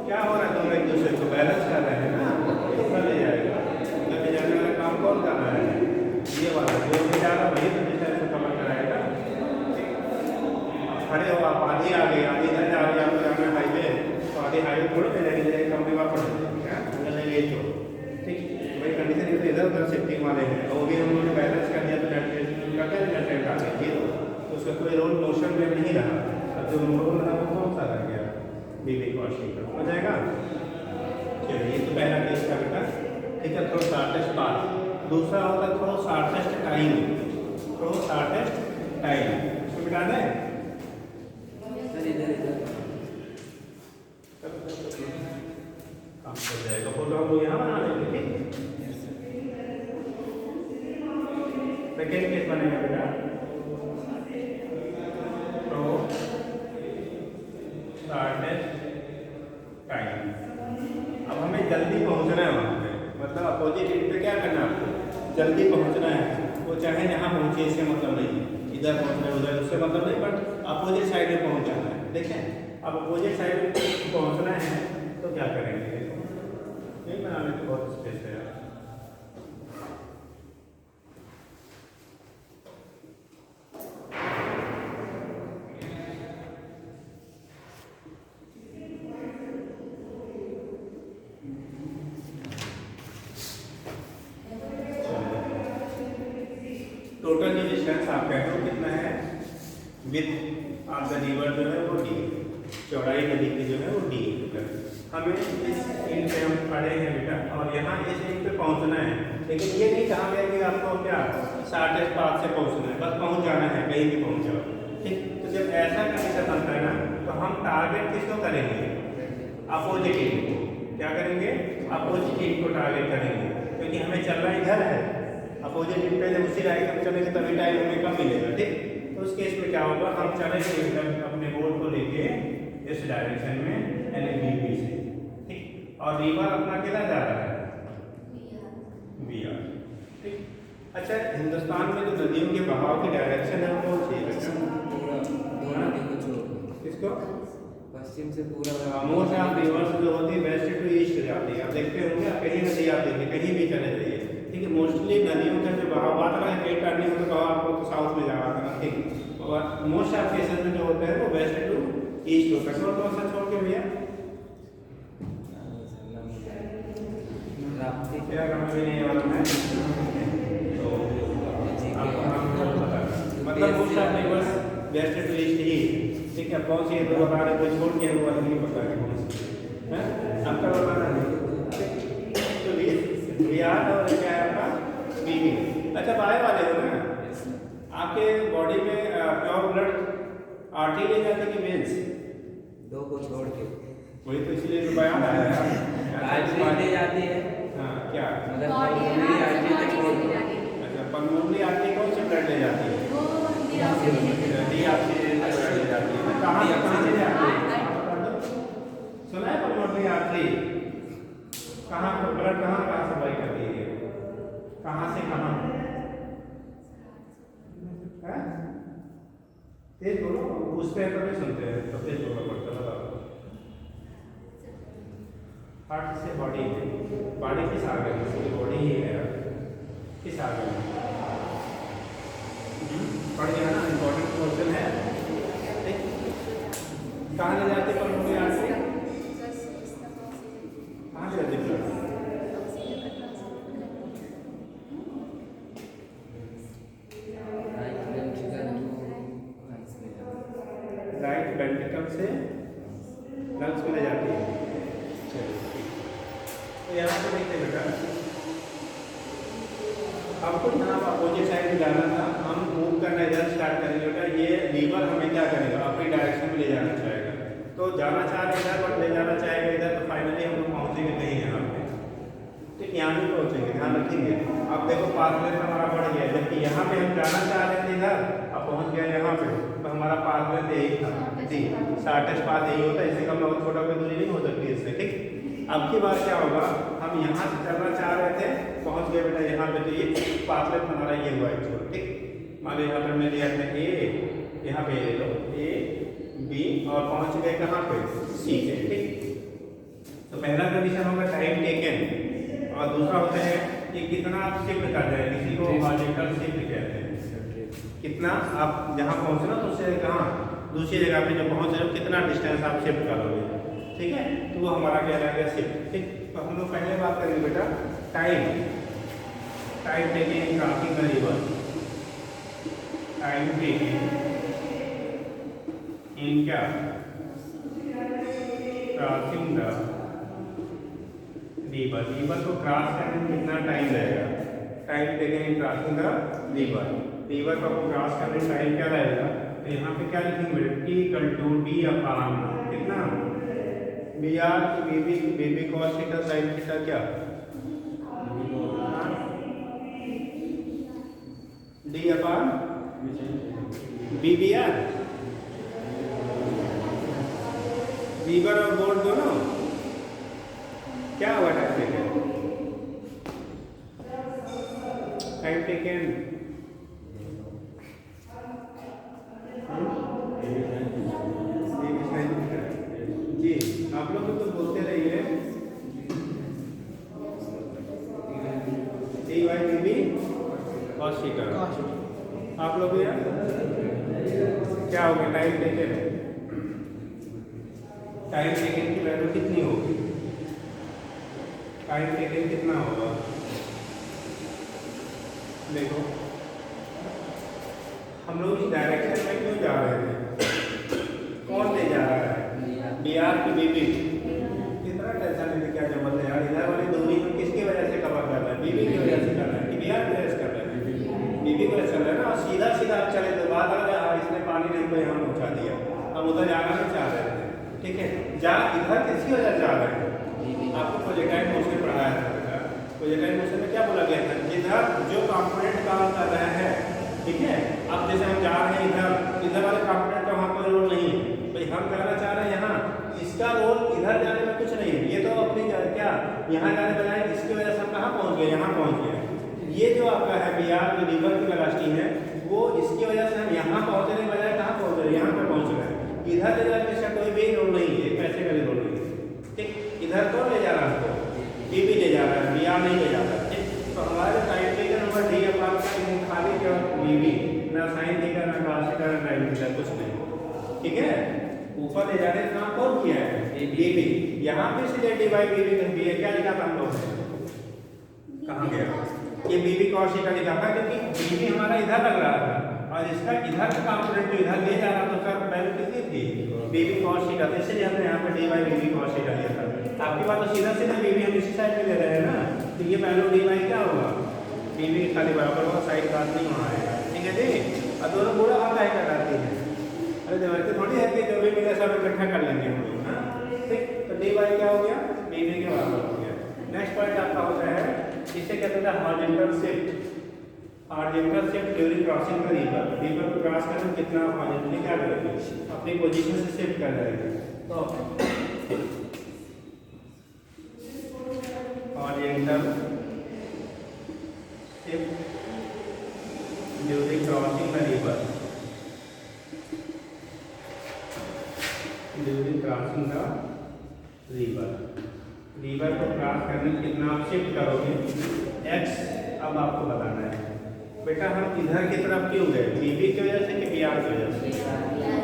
क्या हो रहा है, दोनों एक दूसरे को बैलेंस कर रहे हैं ना, तो ले जाएगा। ले जाने वाला काम कौन कर रहा है, ये वाला जो भी जा रहा है वही रजिस्टर से कवर कराएगा। खड़े हो आप, आधी आ गई, आधी इधर जा रही है, आपको जाना हाईवे, तो आधी हाईवे थोड़ी ले जाएगी, जाएगी कंपनी वापस ले तो ठीक। वही कंडीशन इधर उधर शिफ्टिंग वाले हैं, और वो भी हम लोगों ने बैलेंस कर दिया तो जनरेट आ गई, तो उसका कोई रोल मोशन में नहीं रहा। अब जो रोल रहा वो कौन सा रह गया, बीबी कॉस थीटा हो जाएगा। चलिए ये तो पहला केस का बेटा, ठीक है। थोड़ा शॉर्टेस्ट पाथ, दूसरा होता है थोड़ा शॉर्टेस्ट टाइम, थोड़ा शॉर्टेस्ट टाइम, इसको मिटा दें। काम हो जाएगा, फोटो हम लोग यहाँ बना लेंगे, ठीक। सेकेंड केस बनेगा बेटा, तो शॉर्टेस्ट टाइम। अब हमें जल्दी पहुंचना है वहाँ पे, मतलब अपोजिट एंड पे क्या करना है आपको, जल्दी पहुंचना है। वो चाहे यहाँ पहुँचे इससे मतलब नहीं, इधर पहुँचना है उधर उससे मतलब नहीं, बट अपोजिट साइड में पहुँच जाना है। देखें अब अपोजिट साइड में पहुँचना है तो क्या करेंगे, नहीं बनाने तो बहुत स्पेस है यार। टोटल जो डिस्टेंस आप कह रहे हो कितना है, विथ ऑफ द रिवर जो है वो डी, चौड़ाई नदी की जो है वो डी। हमें इस एंड पे हम खड़े हैं बेटा, और यहाँ इस एंड पे पहुँचना है, लेकिन ये नहीं कहा गया कि आपको क्या शॉर्टेस्ट पाथ से पहुँचना है, बस पहुँच जाना है, कहीं भी पहुँच जाओ, ठीक। तो जब ऐसा कंडीशन बनता है ना, तो हम टारगेट किसको करेंगे, अपोजिट एंड को। क्या करेंगे, अपोजिट एंड को टारगेट करेंगे, क्योंकि हमें चलना इधर है। अपोजिट एंड पे जब उसी राइट हम चलेंगे तभी टाइम हमें कम मिलेगा, ठीक। तो उस केस में क्या होगा, हम चलेंगे अपने बोर्ड को लेके इस डायरेक्शन में, यानी बीबी से, ठीक। और रिवर अपना अकेला जा रहा है वी आर, ठीक। अच्छा, हिंदुस्तान में जो नदियों के बहाव की डायरेक्शन है वो कौन सी है बेटा, किसको, पश्चिम से पूरा मोस्ट ऑफ रिवर्स जो होती है वेस्ट टू ईस्ट जाती है। आप देखते होंगे, आप कहीं नदी आप देखिए, कहीं भी चले जाइए, ठीक है। मोस्टली नदियों का जो बहाव आता है, कई टर्निंग में तो बहाव आपको तो साउथ में जा रहा था, ठीक। और मोस्ट ऑफ केसेस में जो होता है वो वेस्ट टू ईस्ट होता है। कौन सा छोड़ के भैया, क्या काम भी नहीं वाला है, तो आपको हम पता है, मतलब most of rivers west to east ही, ठीक है। कौन सी है तो बता रहे, कोई छोड़ के वो वाला नहीं पता है कौन सी है, आपका बताना है। तो याद और क्या है आपका बीबी। अच्छा, बाय वाले हो ना, आपके बॉडी में प्योर ब्लड आर्टरी ले जाती कि वेंस, दो को छोड़ के, वही तो इसलिए तो बयान आया है, आर्टरी ले जाती है। हाँ क्या, मतलब पल्मोनरी आर्टरी को छोड़ के, अच्छा पल्मोनरी आर्टरी कौन सी ब्लड ले जाती है, डी ऑक्सीजन ब्लड ले जाती है। कहाँ से ले जाती है, सुना है पल्मोनरी आर्टरी कहाँ ब्लड कहाँ सप्लाई करती है, कहाँ से कहाँ है, तेज बोलो, उससे तो नहीं सुनते हैं, तो तेज बोलना पड़ता है, बताओ। हार्ट से बॉडी, बॉडी किस आगे में, बॉडी ही है, किस आगे में पढ़ गया ना, इम्पोर्टेंट क्वेश्चन है, ठीक। कहाँ ले जाते पल्मोनरी आर्टरी, कहाँ ले जाते ब्लड, राइट वेंट्रिकल से लंग्स में ले जाती है। चलिए, तो यहाँ पे देखते बेटा, आपको यहाँ अपोजिट साइड में जाना था, हम मूव करना इधर स्टार्ट करेंगे बेटा। ये लीवर हमें क्या करेगा, अपनी डायरेक्शन में ले जाना चाहेगा। तो जाना चाह रहे इधर बट ले जाना चाहेगा इधर, तो फाइनली हम लोग पहुँचेंगे कहीं यहाँ पे, ठीक यहाँ भी पहुँचेंगे, ध्यान रखेंगे। अब देखो पाथ लेंथ हमारा बढ़ गया, जबकि यहाँ पे हम जाना चाह रहे थे इधर, अब पहुँच गया यहाँ पे, तो हमारा पाथ लेंथ यही था जी, शॉर्टेस्ट पाथ यही होता है, इससे कम और छोटा कोई दूरी नहीं हो सकती इससे, ठीक। अब की बार क्या होगा, हम यहाँ से चलना चाह रहे थे, पहुँच गए बेटा यहाँ पे, तो ये पाथ लेंथ हमारा ये हुआ एक्चुअल, ठीक। मान लो यहाँ पर मैं लिया था ए, यहाँ पे ले लो ए बी, और पहुँच गए कहाँ पे सी पे, ठीक। तो पहला कंडीशन होगा टाइम टेकन, और दूसरा होता है कि कितना आप शिफ्ट कर रहे हैं, किसी को हॉरिजॉन्टल शिफ्ट कहते हैं, कितना आप जहाँ पहुँचना तो उससे कहाँ दूसरी जगह पे जो पहुँच रहे हो कितना डिस्टेंस आप शिफ्ट करोगे, ठीक है। तो वो हमारा कहलाएगा शिफ्ट, ठीक। तो हम लोग पहले बात करेंगे बेटा time taking crossing the river, time taking in क्या क्रॉसिंग द रिवर, रिवर को क्रॉस करने में कितना टाइम लगेगा, time taking in crossing the river, river को क्रॉस करने में टाइम क्या लगेगा। तो यहाँ पे क्या लिखेंगे, T equal to D upon कितना B R V B cos theta sine theta क्या D upon B B R, लीवर और बोर्ड दोनों क्या हुआ टाइम टेकन जी, आप लोग तो बोलते रहिए D by B B cos theta, आप लोग यार क्या हो गया टाइम टेकन, टाइम टेकन की वैल्यू कितनी होगी, टाइम टेकन कितना होगा, देखो हम लोग इस डायरेक्शन में क्यों जा रहे थे, कौन ले जा रहा है, बी आर की बीबी, कितना टेंशन लेने क्या जरूरत है यार, इधर वाली दूरी में किसकी वजह से कवर कर रहा है, बीबी की वजह से कर रहा है कि बी आर की वजह से कर रहा है, बीबी की वजह से कर रहा है ना। और सीधा सीधा आप चले तो बात आ गया, इसने पानी नहीं को यहाँ पहुँचा दिया, हम उधर जाना नहीं चाह रहे थे, ठीक है। जा इधर किसकी वजह से जा रहे हैं, आपको प्रोजेक्टाइल मोशन पढ़ाया था, प्रोजेक्टाइल मोशन में क्या बोला गया था, जिधर जो कंपोनेंट काम कर रहे हैं, ठीक है। अब जैसे हम जा रहे हैं इधर, इधर वाले कंपोनेंट का वहाँ कोई रोल नहीं है, भाई हम जाना चाह रहे हैं यहाँ, इसका रोल इधर जाने में कुछ नहीं है, ये तो अपनी क्या यहाँ जाने बजाय इसकी वजह से हम कहाँ पहुँच गए, यहाँ पहुँच गए। ये जो आपका है बी आर जो लीवर की वेलोसिटी है, वो इसकी वजह से हम यहाँ पहुँचने के बजाय कहाँ पहुँच रहे हैं, यहाँ पर पहुँच रहे हैं। इधर ले जाने इसका कोई भी रोल नहीं है, पैसे का भी रोल नहीं है, ठीक। इधर कौन ले जा रहा है, हमको बी भी ले जा रहा है, बी आर नहीं ले जा रहा है, ठीक। तो हमारे टाइम टेकन नंबर डी अपान का खाली क्या बी बी, ना साइन थीटा ना कॉस थीटा ना टाइम थीटा, कुछ नहीं, ठीक है। ऊपर ले जाने का काम कौन किया है, बी बी, यहाँ पे सीधे डी बाई बी बी कर दिया, क्या लिखा था हम लोग ने, कहाँ गया, ये बी बी कॉस थीटा लिखा था, क्योंकि बी बी हमारा इधर लग रहा था और इसका इधर का कंपोनेंट जो इधर ले जा रहा था उसका वैल्यू कितनी थी, बी बी कॉस थीटा, तो इसलिए हमने यहाँ पे D by B B cos theta लिया था। आपकी बात तो सीधा सीधा बी बी हम इसी साइड में ले रहे हैं ना, तो ये वैल्यू डी बाई क्या होगा, बी बी खाली बराबर होगा, साइड बात नहीं होना है, ठीक है जी। और दोनों पूरा हाथ आए कराती है, अरे जबरदस्ती थोड़ी है कि जो भी मिले सब इकट्ठा कर लेंगे हम लोग, हाँ ठीक। तो डी बाई क्या हो गया, बी बी के बराबर हो गया। नेक्स्ट पॉइंट आपका होता है, इसे कहते हैं horizontal shift, horizontal shift during crossing the river, river को क्रॉस करने में कितना हॉरिजॉन्टली क्या करेंगे, अपनी पोजीशन से शिफ्ट कर जाएंगे। तो horizontal shift during crossing the river, during crossing the river, river को क्रॉस करने में कितना आप शिफ्ट करोगे, एक्स। अब आपको बताना है बेटा हम इधर की तरफ क्यों गए, बीबी की वजह से कि बी आर की वजह से,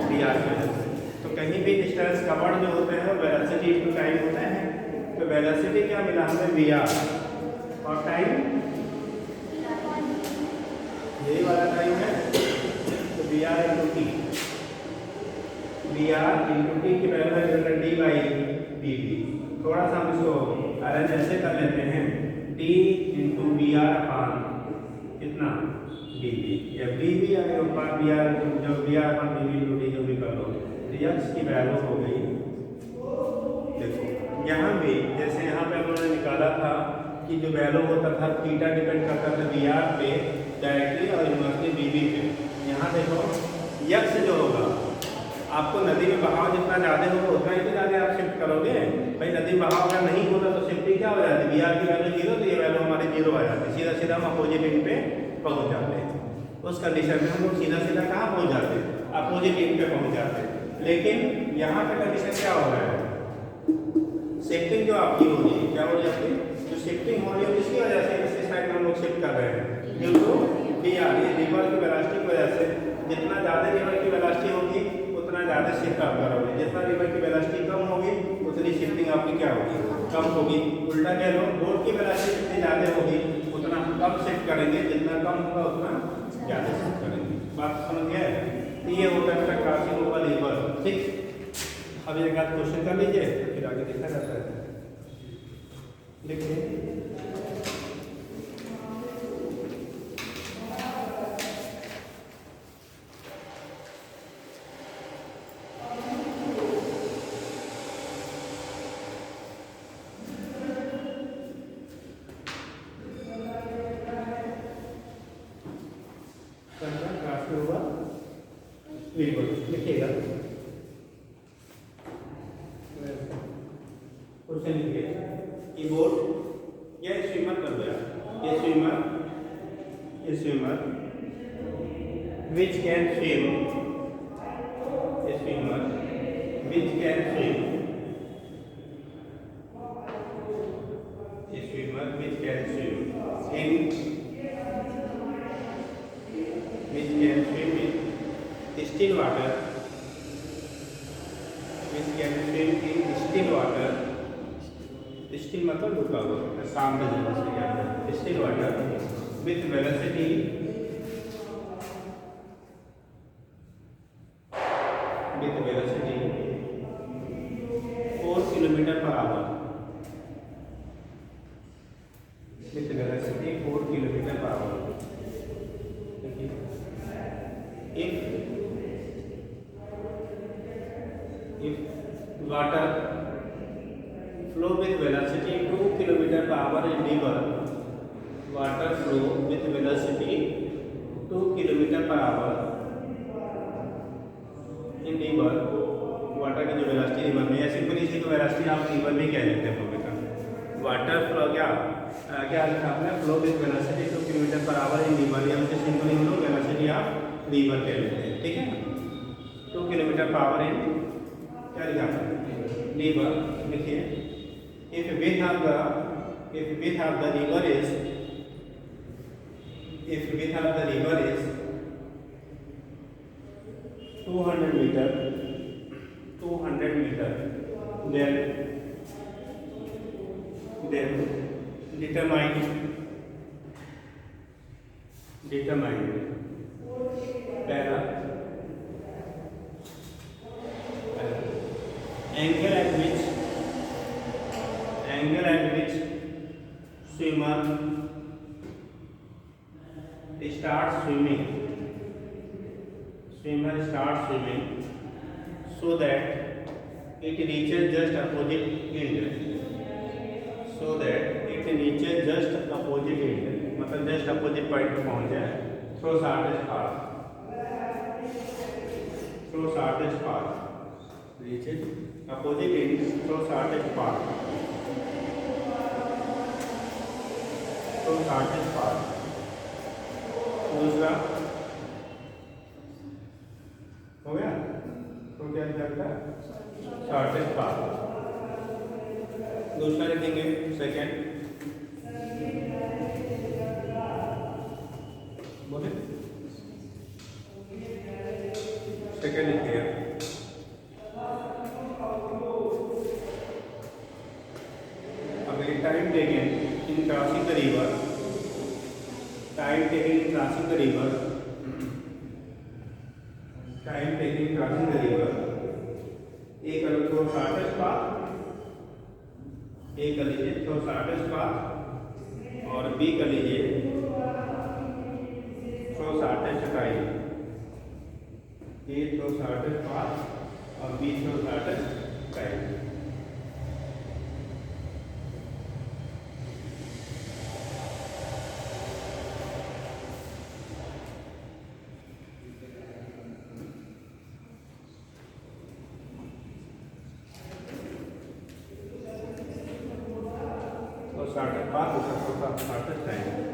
बी आर की वजह से। तो कहीं भी डिस्टेंस कवर्ड जो होते हैं वेलोसिटी इनटू टाइम होते हैं, तो वेलोसिटी क्या मिला हमें बी आर, और टाइम यही वाला टाइम है, तो B R into T, B R into T की वैल्यू है डी बाई बी बी। थोड़ा सा हम इसको अरेंज ऐसे कर लेते हैं, T into B R upon B V या बीवी अगर ऊपर बी आर जो B R one B V duty जो भी कर लो तो यक्स की वैल्यू हो गई। देखो यहाँ भी जैसे यहाँ पे उन्होंने निकाला था कि जो वैल्यू होता था थीटा डिपेंड करता था बी आर पे डायरेक्टली और इनवर्सली बीवी पे। यहाँ देखो यक्स जो होगा आपको नदी में बहाव जितना ज़्यादा होगा उतना ही तो ज़्यादा आप शिफ्ट करोगे भाई। नदी में बहाव अगर नहीं होता तो शिफ्टिंग क्या हो जाती है, बी आर की वैल्यू जीरो तो ये वैल्यू हमारे जीरो आ जाती है, सीधा सीधा हम अपोजिट एंड पे पहुँच जाते हैं। उस कंडीशन में हम लोग सीधा सीधा कहाँ पहुँच जाते हैं, अपोजिट एंड पे पहुँच जाते हैं। लेकिन यहाँ पे कंडीशन क्या हो रहा है, शिफ्टिंग जो आपकी हो रही है क्या हो जाती है, जो शिफ्टिंग हो रही है इसकी वजह से इसी साइड में हम लोग शिफ्ट कर रहे हैं ड्यू टू बी आर। ये रिवर की वेलोसिटी की वजह से जितना ज़्यादा रिवर की वेलोसिटी होगी उतना ज़्यादा शिफ्ट आप करोगे, जितना रिवर की वेलोसिटी कम होगी उतनी शिफ्टिंग आपकी क्या होगी, कम होगी। उल्टा कह लो बोट की वेलोसिटी जितनी ज़्यादा होगी उतना कम शिफ्ट करेंगे, जितना कम होगा उतना ज़्यादा शिफ्ट करेंगे। बात समझ गए? तो ये होता है क्रॉसिंग ओवर रिवर। ठीक, अब एक आध क्वेश्चन कर लीजिए फिर आगे देखा जाता है। देखिए लिखिएगा क्वेश्चन लिखिए कि बोट या स्विमर कर दिया, ये swimmer which can swim, swimmer which can swim, swimmer which can swim in which can swim in still water, which can swim in still water, still मतलब रुका हुआ, शांत जगह से क्या है, still water with velocity 4 km/h, with velocity 4 km/h. If water flow with velocity 2 km/h in river, water flow with velocity 2 km/h in river, water की जो वेलोसिटी रिवर में या सिंपली इसी को वेलोसिटी आप रिवर में कह लेते हैं का वाटर फ्लो क्या लिखा आपने, flow with velocity 2 km/h in river, या उसे सिंपली हम लोग वेलोसिटी आप रिवर कह लेते हैं। ठीक है, 2 km/h इन क्या लिखा रिवर। लिखिए if width of the river is 200 meter, then determine para angle at which swimmer starts swimming so that it reaches just opposite end, मतलब जस्ट अपोजिट पॉइंट पे पहुंच जाए। Through shortest path reaches opposite end through shortest path, दूसरा हो गया तो क्या लगता है शॉर्टेस्ट पाथ। दूसरा लिखेंगे सेकेंड, बोले सेकेंड लिखिए time taken in crossing the river, A कर लो थ्रो शॉर्टेस्ट पाथ, A कर लीजिए थ्रो शॉर्टेस्ट पाथ और B कर लीजिए थ्रो ए थ्रो शॉर्टेस्ट पाथ और बी थ्रो शॉर्टेस्ट टाइम। तो शॉर्टेस्ट पाथ उसका शॉर्टेस्ट टाइम।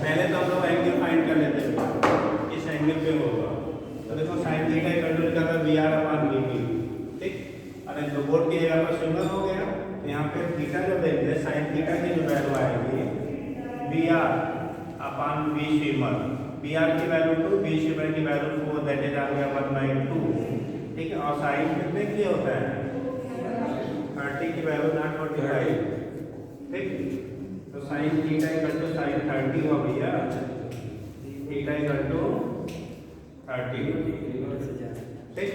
पहले तो हम लोग एंगल फाइंड कर लेते हैं, इस एंगल पे होगा तो देखो साइन थीटा इक्वल टू लिखा था VR अपॉन VB, ठीक। अरे जो बोर्ड की जगह पर सिंबल हो गया तो यहाँ पे थीटा जो देंगे साइन थीटा की जो वैल्यू आएगी VR अपॉन V सिमर, VR की वैल्यू 2, V सिमर की वैल्यू 4, दैट इज आ गया 1/2, ठीक है। और साइन कितने के लिए होता है 30 की वैल्यू नॉट 45, ठीक। तो sine theta equal to sine 30 हो भैया, थीटा इक्वल टू 30, ठीक।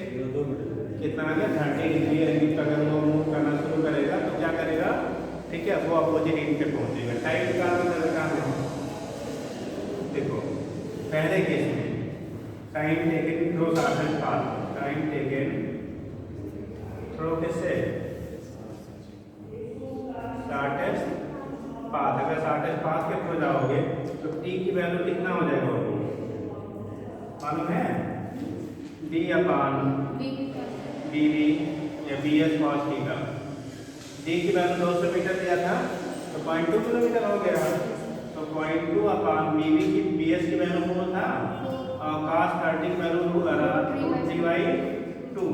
कितना आ गया 30 डिग्री एंगल पर अगर वो मूव करना शुरू करेगा तो क्या करेगा, ठीक है, वो अपोजिट एंड पे पहुंचेगा। टाइम का तरीका है, देखो पहले केस में time taken through shortest path, time taken through किससे शॉर्टेस्ट पाथ, अगर शॉर्टेस्ट पाथ के थ्रू जाओगे तो t की वैल्यू कितना हो जाएगा मालूम है, d अपॉन dv या bs cos थीटा। d की वैल्यू 200 मीटर दिया था तो 0.2 किलोमीटर हो गया, तो 0.2 अपॉन bv की bs की वैल्यू 4 था और cos 30 की वैल्यू 3/2,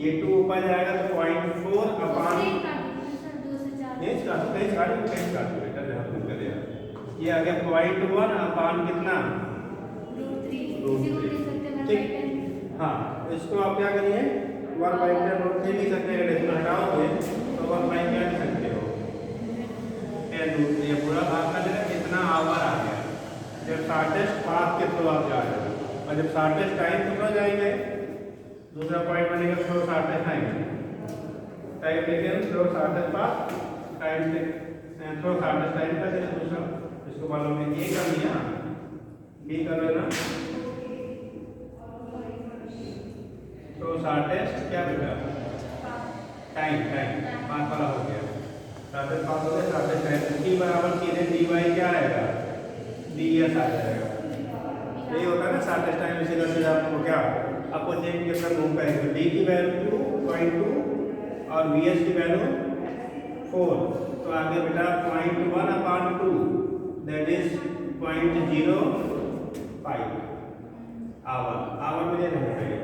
ये 2 ऊपर जाएगा तो 0.4 अपॉन पेज काटो बेटा, जहाँ तुम कर दिया ये आ गया 0.1 अपॉन कितना ठीक। हाँ इसको आप क्या करिए 1/10 लिख सकते हैं, डेसिमल हटाओगे तो 1/10 लिख सकते हो। ये पूरा आपका जो है कितना आवर आ गया जब शॉर्टेस्ट पाथ के थ्रू आप जा रहे हो, और जब शॉर्टेस्ट टाइम के थ्रू जाएंगे दूसरा पॉइंट बनेगा through shortest time, time taken through shortest path, time through shortest time का दूसरा, इसको मालूम है ए कर लिया, बी कर लेना, तो शॉर्टेस्ट क्या बेटा टाइम पास वाला हो गया, शॉर्टेस्ट पास हो गया, शॉर्टेस्ट टाइम टी बराबर सीधे डी बाई क्या आएगा, डी एस आ जाएगा। यही होता है ना शॉर्टेस्ट टाइम, सीधा सीधा आपको क्या आपको चेंज कितना मूव करेंगे, डी की वैल्यू 0.2 और वी एस की वैल्यू 4, तो आगे बेटा 0.1/2 दैट इज 0.05 आवर में लेना पड़ेगा,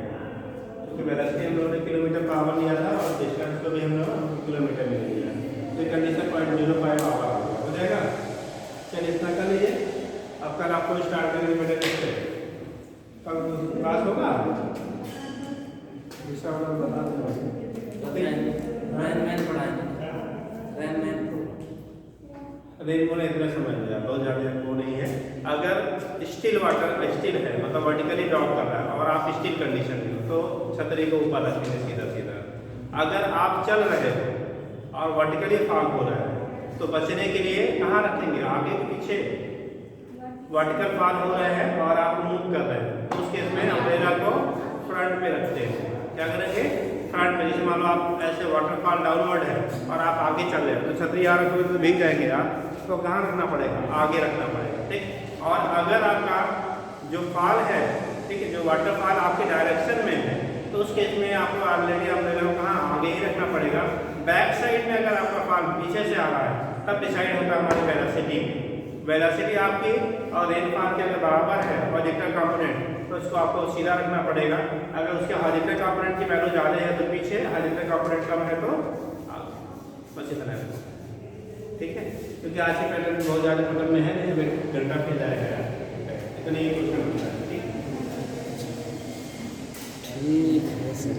क्योंकि वेलोसिटी हम लोगों ने किलोमीटर पर आवर लिया था और डिस्टेंस को भी हम लोग किलोमीटर में लिया, तो कंडीशन 0.05 आवर हो जाएगा। चलिए इतना कर लीजिए, अब कल आपको स्टार्ट करेंगे बेटा इससे, कल क्लास होगा बता रेनबो ने इतना समझ लिया, बहुत ज़्यादा वो नहीं है। अगर स्टिल वाटर स्टिल है मतलब वर्टिकली ड्रॉप कर रहा है और आप स्टिल कंडीशन में हो तो छतरी को ऊपर रखेंगे सीधा सीधा। अगर आप चल रहे हो और वर्टिकली फॉल हो रहा है तो बचने के लिए कहाँ रखेंगे, आगे के पीछे। वर्टिकल फॉल हो रहा है और आप मूव कर रहे हैं तो उस केस में अम्ब्रेला को फ्रंट में रखते हैं। क्या करेंगे, फ्रंट में। जैसे मान लो आप ऐसे वाटरफॉल डाउनवर्ड है और आप आगे चल रहे हो तो छतरी आ रखोगे तो भीग जाएंगे आप, तो कहाँ रखना पड़ेगा, आगे रखना पड़ेगा, ठीक। और अगर आपका जो फॉल है, ठीक है, जो वाटरफॉल आपके डायरेक्शन में है तो उस केस में आपको ऑलरेडी अम्ब्रेला को कहाँ आगे ही रखना पड़ेगा। बैक साइड में अगर आपका फॉल पीछे से आ रहा है तब डिसाइड होता है हमारी वेलोसिटी। वेलोसिटी आपकी और रेनफॉल के अगर बराबर है हॉरिजॉन्टल कंपोनेंट तो इसको आपको सीधा रखना पड़ेगा। अगर उसके हॉरिजॉन्टल कंपोनेंट की वैल्यू ज़्यादा है तो पीछे, हॉरिजॉन्टल कंपोनेंट कम है तो बस इतना है, ठीक है। क्योंकि आज के पैटर्न बहुत ज़्यादा पकड़ में है, नहीं घंटा फिर जाएगा, इतने ही क्वेश्चन होता है, ठीक। ठीक है सर।